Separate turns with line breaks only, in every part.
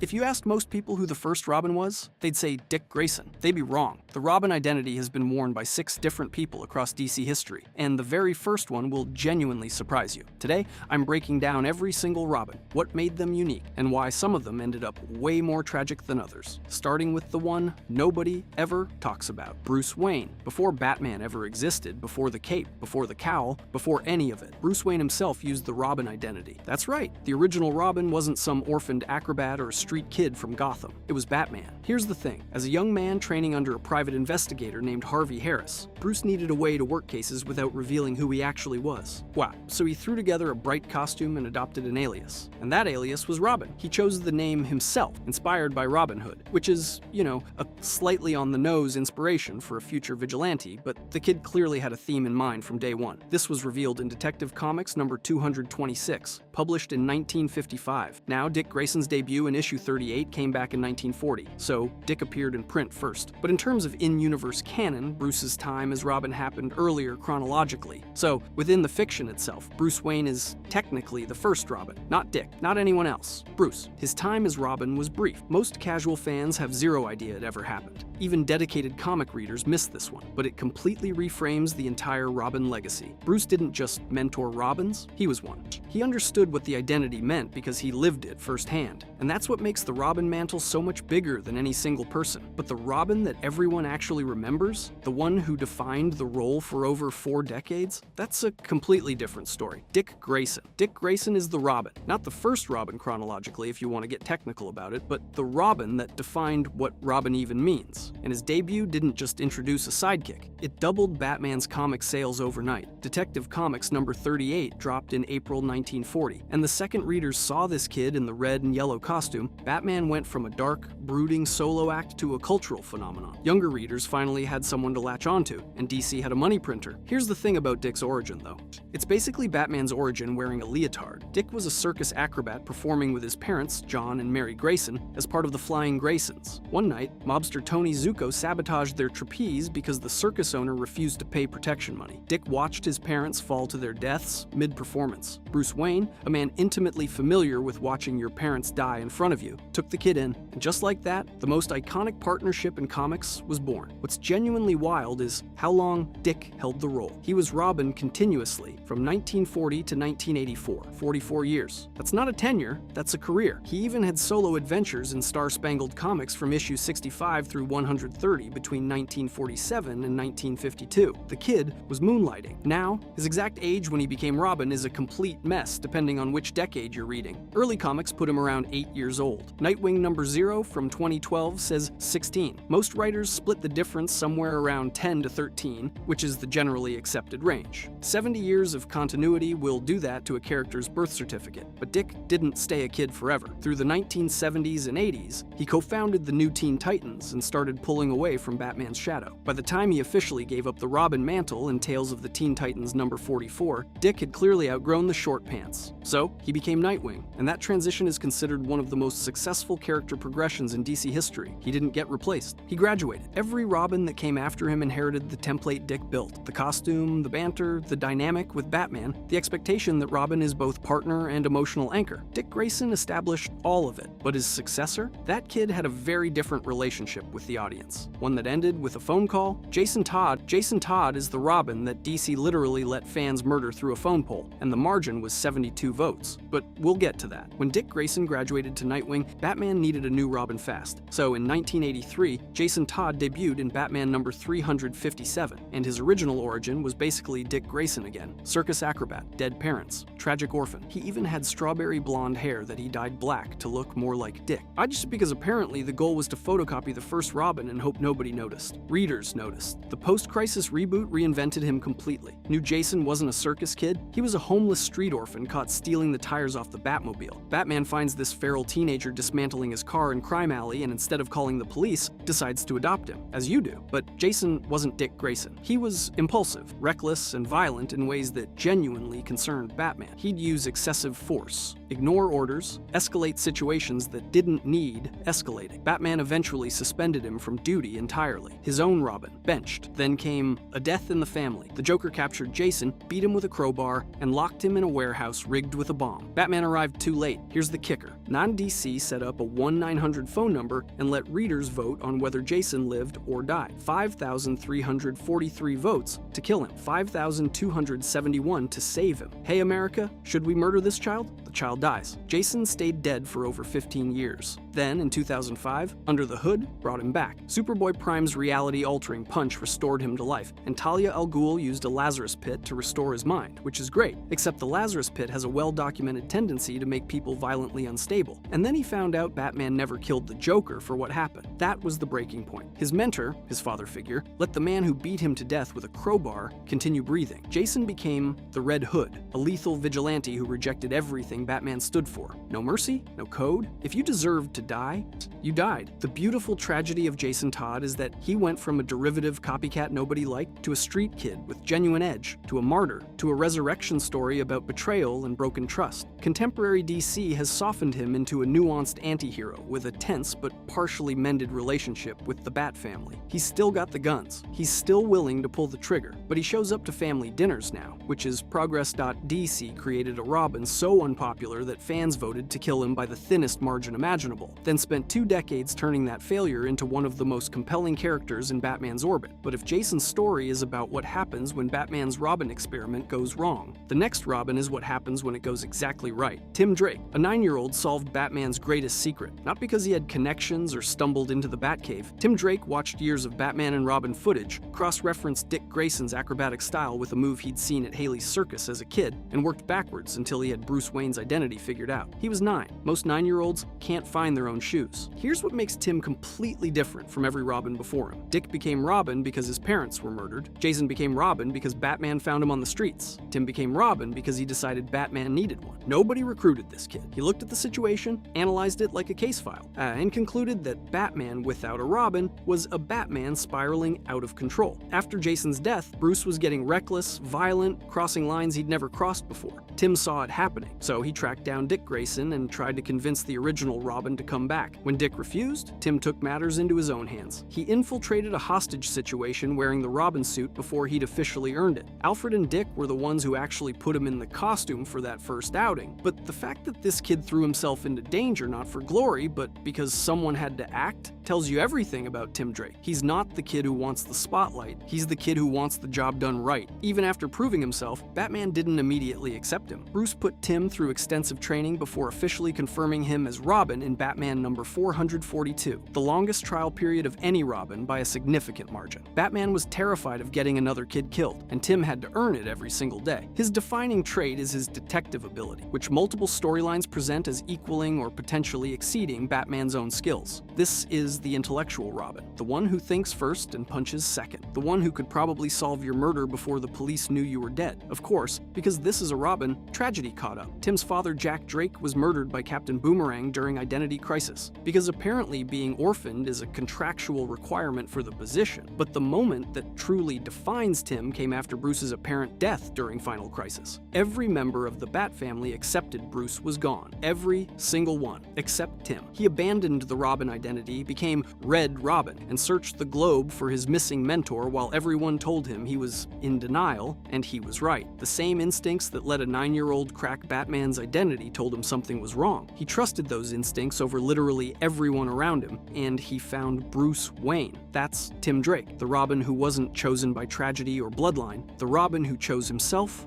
If you asked most people who the first Robin was, they'd say Dick Grayson. They'd be wrong. The Robin identity has been worn by 6 different people across DC history, and the very first one will genuinely surprise you. Today, I'm breaking down every single Robin, what made them unique, and why some of them ended up way more tragic than others. Starting with the one nobody ever talks about, Bruce Wayne. Before Batman ever existed, before the cape, before the cowl, before any of it, Bruce Wayne himself used the Robin identity. That's right, the original Robin wasn't some orphaned acrobat or street kid from Gotham. It was Batman. Here's the thing. As a young man training under a private investigator named Harvey Harris, Bruce needed a way to work cases without revealing who he actually was. Wow. So he threw together a bright costume and adopted an alias. And that alias was Robin. He chose the name himself, inspired by Robin Hood, which is, a slightly on the nose inspiration for a future vigilante, but the kid clearly had a theme in mind from day one. This was revealed in Detective Comics number 226, published in 1955. Now, Dick Grayson's debut in issue 38 came back in 1940, so Dick appeared in print first. But in terms of in-universe canon, Bruce's time as Robin happened earlier chronologically. So, within the fiction itself, Bruce Wayne is technically the first Robin, not Dick, not anyone else. Bruce. His time as Robin was brief. Most casual fans have zero idea it ever happened. Even dedicated comic readers miss this one, but it completely reframes the entire Robin legacy. Bruce didn't just mentor Robins, he was one. He understood what the identity meant because he lived it firsthand, and that's what makes the Robin mantle so much bigger than any single person. But the Robin that everyone actually remembers, the one who defined the role for over 4 decades, that's a completely different story. Dick Grayson. Dick Grayson is the Robin. Not the first Robin chronologically, if you want to get technical about it, but the Robin that defined what Robin even means. And his debut didn't just introduce a sidekick, it doubled Batman's comic sales overnight. Detective Comics number 38 dropped in April 1940, and the second readers saw this kid in the red and yellow costume, Batman went from a dark, brooding solo act to a cultural phenomenon. Younger readers finally had someone to latch onto, and DC had a money printer. Here's the thing about Dick's origin, though. It's basically Batman's origin wearing a leotard. Dick was a circus acrobat performing with his parents, John and Mary Grayson, as part of the Flying Graysons. One night, mobster Tony Zuko sabotaged their trapeze because the circus owner refused to pay protection money. Dick watched his parents fall to their deaths mid-performance. Bruce Wayne, a man intimately familiar with watching your parents die in front of you, took the kid in, and just like that, the most iconic partnership in comics was born. What's genuinely wild is how long Dick held the role. He was Robin continuously, from 1940 to 1984, 44 years. That's not a tenure, that's a career. He even had solo adventures in Star-Spangled Comics from issue 65 through 130 between 1947 and 1952. The kid was moonlighting. Now, his exact age when he became Robin is a complete mess depending on which decade you're reading. Early comics put him around 8 years old. Nightwing number 0 from 2012 says 16. Most writers split the difference somewhere around 10 to 13, which is the generally accepted range. 70 years of continuity will do that to a character's birth certificate, but Dick didn't stay a kid forever. Through the 1970s and 80s, he co-founded the New Teen Titans and started pulling away from Batman's shadow. By the time he officially gave up the Robin mantle in Tales of the Teen Titans number 44, Dick had clearly outgrown the short pants. So, he became Nightwing, and that transition is considered one of the most successful character progressions in DC history. He didn't get replaced. He graduated. Every Robin that came after him inherited the template Dick built. The costume, the banter, the dynamic with Batman, the expectation that Robin is both partner and emotional anchor. Dick Grayson established all of it, but his successor? That kid had a very different relationship with the audience. One that ended with a phone call. Jason Todd is the Robin that DC literally let fans murder through a phone poll, and the margin was 72 votes. But we'll get to that. When Dick Grayson graduated to Nightwing, Batman needed a new Robin fast. So in 1983, Jason Todd debuted in Batman number 357, and his original origin was basically Dick Grayson again. Circus acrobat, dead parents, tragic orphan. He even had strawberry blonde hair that he dyed black to look more like Dick. Just because apparently the goal was to photocopy the first Robin and hope nobody noticed. Readers noticed. The post-crisis reboot reinvented him completely. New Jason wasn't a circus kid, he was a homeless street orphan caught stealing the tires off the Batmobile. Batman finds this feral teenager dismantling his car in Crime Alley and instead of calling the police, decides to adopt him, as you do. But Jason wasn't Dick Grayson. He was impulsive, reckless, and violent in ways that genuinely concerned Batman. He'd use excessive force, ignore orders, escalate situations that didn't need escalating. Batman eventually suspended him from duty entirely. His own Robin, benched. Then came a death in the family. The Joker captured Jason, beat him with a crowbar, and locked him in a warehouse rigged with a bomb. Batman arrived too late. Here's the kicker. Non-DC DC set up a 1-900 phone number and let readers vote on whether Jason lived or died. 5,343 votes to kill him, 5,271 to save him. Hey America, should we murder this child? The child dies. Jason stayed dead for over 15 years. Then, in 2005, Under the Hood brought him back. Superboy Prime's reality-altering punch restored him to life, and Talia al Ghul used a Lazarus Pit to restore his mind, which is great, except the Lazarus Pit has a well-documented tendency to make people violently unstable. And then he found out Batman never killed the Joker for what happened. That was the breaking point. His mentor, his father figure, let the man who beat him to death with a crowbar continue breathing. Jason became the Red Hood, a lethal vigilante who rejected everything Batman stood for. No mercy, no code. If you deserved to die, you died. The beautiful tragedy of Jason Todd is that he went from a derivative copycat nobody liked to a street kid with genuine edge, to a martyr, to a resurrection story about betrayal and broken trust. Contemporary DC has softened him into a nuanced anti-hero with a tense but partially mended relationship with the Bat family. He's still got the guns. He's still willing to pull the trigger, but he shows up to family dinners now, which is Progress.DC created a Robin so unpopular that fans voted to kill him by the thinnest margin imaginable, then spent 2 decades turning that failure into one of the most compelling characters in Batman's orbit. But if Jason's story is about what happens when Batman's Robin experiment goes wrong, the next Robin is what happens when it goes exactly right. Tim Drake, a 9-year-old, solved Batman's greatest secret. Not because he had connections or stumbled into the Batcave. Tim Drake watched years of Batman and Robin footage, cross-referenced Dick Grayson's acrobatic style with a move he'd seen at Haley's Circus as a kid, and worked backwards until he had Bruce Wayne's identity figured out. He was 9. Most 9-year-olds can't find their own shoes. Here's what makes Tim completely different from every Robin before him. Dick became Robin because his parents were murdered. Jason became Robin because Batman found him on the streets. Tim became Robin because he decided Batman needed one. Nobody recruited this kid. He looked at the situation, analyzed it like a case file, and concluded that Batman without a Robin was a Batman spiraling out of control. After Jason's death, Bruce was getting reckless, violent, crossing lines he'd never crossed before. Tim saw it happening, so he tracked down Dick Grayson and tried to convince the original Robin to come back. When Dick refused, Tim took matters into his own hands. He infiltrated a hostage situation wearing the Robin suit before he'd officially earned it. Alfred and Dick were the ones who actually put him in the costume for that first outing, but the fact that this kid threw himself into danger not for glory, but because someone had to act, tells you everything about Tim Drake. He's not the kid who wants the spotlight, he's the kid who wants the job done right. Even after proving himself, Batman didn't immediately accept him. Bruce put Tim through extensive training before officially confirming him as Robin in Batman number 442, the longest trial period of any Robin by a significant margin. Batman was terrified of getting another kid killed, and Tim had to earn it every single day. His defining trait is his detective ability, which multiple storylines present as equaling or potentially exceeding Batman's own skills. This is the intellectual Robin, the one who thinks first and punches second, the one who could probably solve your murder before the police knew you were dead. Of course, because this is a Robin, tragedy caught up. Tim's father, Jack Drake, was murdered by Captain Boomerang during Identity Crisis, because apparently being orphaned is a contractual requirement for the position. But the moment that truly defines Tim came after Bruce's apparent death during Final Crisis. Every member of the Bat family accepted Bruce was gone. Every single one, except Tim. He abandoned the Robin identity, became Red Robin, and searched the globe for his missing mentor while everyone told him he was in denial, and he was right. The same instincts that let a 9-year-old crack Batman's identity told him something was wrong. He trusted those instincts over literally everyone around him, and he found Bruce Wayne. That's Tim Drake, the Robin who wasn't chosen by tragedy or bloodline, the Robin who chose himself,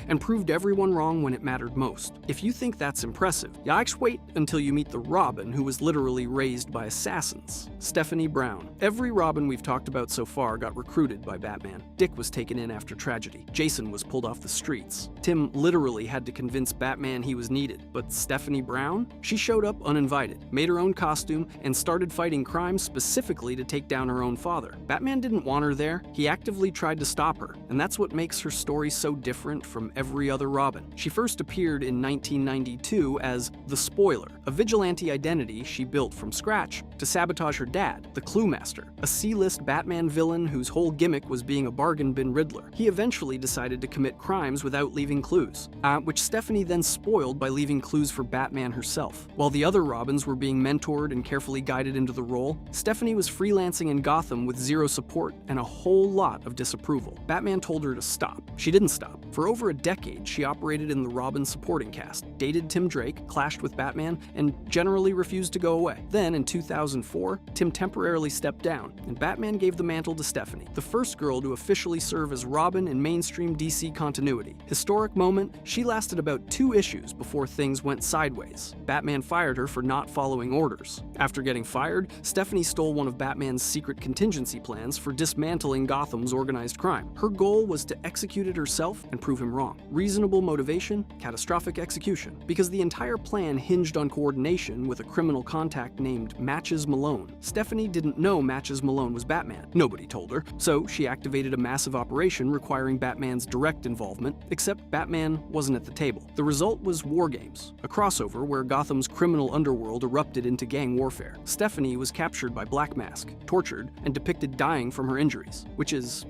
and proved everyone wrong when it mattered most. If you think that's impressive, yikes, wait until you meet the Robin who was literally raised by assassins. Stephanie Brown. Every Robin we've talked about so far got recruited by Batman. Dick was taken in after tragedy. Jason was pulled off the streets. Tim literally had to convince Batman he was needed. But Stephanie Brown? She showed up uninvited, made her own costume, and started fighting crime specifically to take down her own father. Batman didn't want her there. He actively tried to stop her, and that's what makes her story so different from every other Robin. She first appeared in 1992 as the Spoiler, a vigilante identity she built from scratch to sabotage her dad, the Clue Master, a C-list Batman villain whose whole gimmick was being a bargain bin Riddler. He eventually decided to commit crimes without leaving clues, which Stephanie Stephanie then spoiled by leaving clues for Batman herself. While the other Robins were being mentored and carefully guided into the role, Stephanie was freelancing in Gotham with zero support and a whole lot of disapproval. Batman told her to stop. She didn't stop. For over a decade, she operated in the Robin supporting cast, dated Tim Drake, clashed with Batman, and generally refused to go away. Then, in 2004, Tim temporarily stepped down, and Batman gave the mantle to Stephanie, the first girl to officially serve as Robin in mainstream DC continuity. Historic moment, she lasted about 2 issues before things went sideways. Batman fired her for not following orders. After getting fired, Stephanie stole one of Batman's secret contingency plans for dismantling Gotham's organized crime. Her goal was to execute it herself and prove him wrong. Reasonable motivation, catastrophic execution. Because the entire plan hinged on coordination with a criminal contact named Matches Malone. Stephanie didn't know Matches Malone was Batman. Nobody told her. So she activated a massive operation requiring Batman's direct involvement, except Batman wasn't at the table. The result was War Games, a crossover where Gotham's criminal underworld erupted into gang warfare. Stephanie was captured by Black Mask, tortured, and depicted dying from her injuries, which is,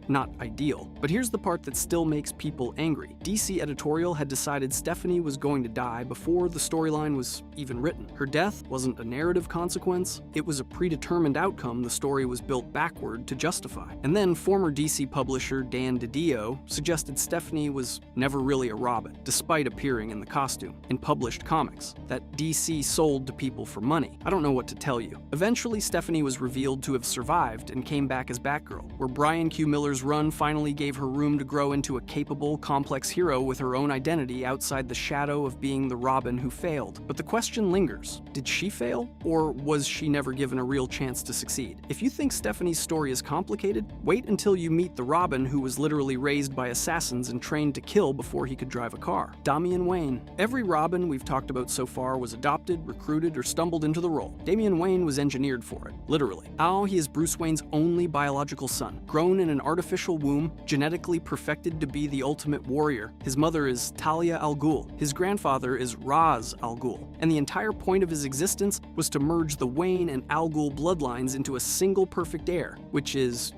not ideal. But here's the part that still makes people angry. DC editorial had decided Stephanie was going to die before the storyline was even written. Her death wasn't a narrative consequence, it was a predetermined outcome the story was built backward to justify. And then former DC publisher Dan DiDio suggested Stephanie was never really a Robin, despite appearing in the costume in published comics that DC sold to people for money. I don't know what to tell you. Eventually, Stephanie was revealed to have survived and came back as Batgirl, where Brian Q. Miller's run finally gave her room to grow into a capable, complex hero with her own identity outside the shadow of being the Robin who failed. But the question lingers, did she fail, or was she never given a real chance to succeed? If you think Stephanie's story is complicated, wait until you meet the Robin who was literally raised by assassins and trained to kill before he could drive a car. Damian Wayne. Every Robin we've talked about so far was adopted, recruited, or stumbled into the role. Damian Wayne was engineered for it, literally. Now he is Bruce Wayne's only biological son, grown in an artificial womb, genetically perfected to be the ultimate warrior. His mother is Talia al Ghul. His grandfather is Ra's al Ghul. And the entire point of his existence was to merge the Wayne and Al Ghul bloodlines into a single perfect heir, which is,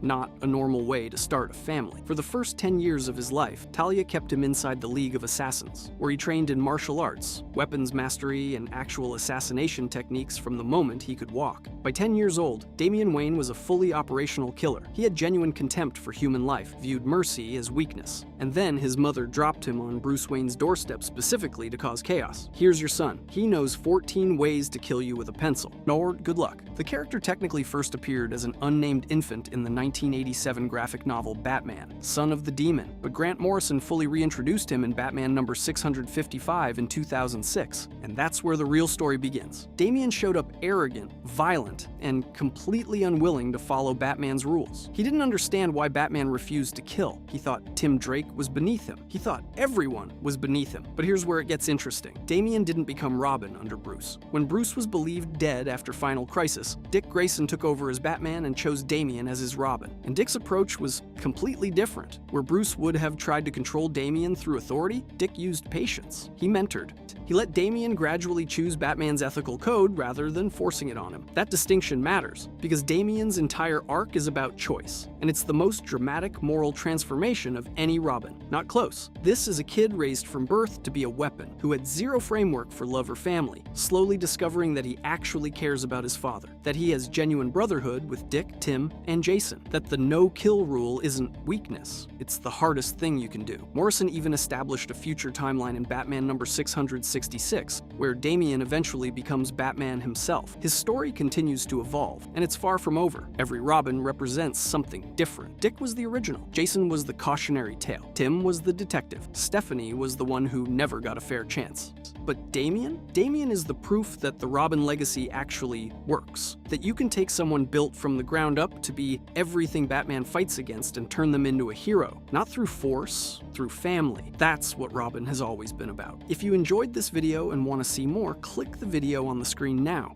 not a normal way to start a family. For the first 10 years of his life, Talia kept him inside the League of Assassins, where he trained in martial arts, weapons mastery, and actual assassination techniques from the moment he could walk. By 10 years old, Damian Wayne was a fully operational killer. He had genuine contempt for human life, viewed mercy as weakness. And then his mother dropped him on Bruce Wayne's doorstep specifically to cause chaos. Here's your son. He knows 14 ways to kill you with a pencil. Or good luck. The character technically first appeared as an unnamed infant in the 1987 graphic novel Batman, Son of the Demon, but Grant Morrison fully reintroduced him in Batman number 655 in 2006, and that's where the real story begins. Damian showed up arrogant, violent, and completely unwilling to follow Batman's rules. He didn't understand why Batman refused to kill. He thought Tim Drake was beneath him. He thought everyone was beneath him. But here's where it gets interesting. Damian didn't become Robin under Bruce. When Bruce was believed dead after Final Crisis, Dick Grayson took over as Batman and chose Damian as his Robin. And Dick's approach was completely different. Where Bruce would have tried to control Damian through authority, Dick used patience. He mentored. He let Damian gradually choose Batman's ethical code rather than forcing it on him. That distinction matters, because Damian's entire arc is about choice, and it's the most dramatic moral transformation of any Robin. Not close. This is a kid raised from birth to be a weapon, who had zero framework for love or family, slowly discovering that he actually cares about his father, that he has genuine brotherhood with Dick, Tim, and Jason, that the no-kill rule isn't weakness, it's the hardest thing you can do. Morrison even established a future timeline in Batman number 666, where Damian eventually becomes Batman himself. His story continues to evolve, and it's far from over. Every Robin represents something different. Dick was the original. Jason was the cautionary tale. Tim was the detective. Stephanie was the one who never got a fair chance. But Damian? Damian is the proof that the Robin legacy actually works. That you can take someone built from the ground up to be everything Batman fights against and turn them into a hero. Not through force, through family. That's what Robin has always been about. If you enjoyed this video and want to see more, click the video on the screen now.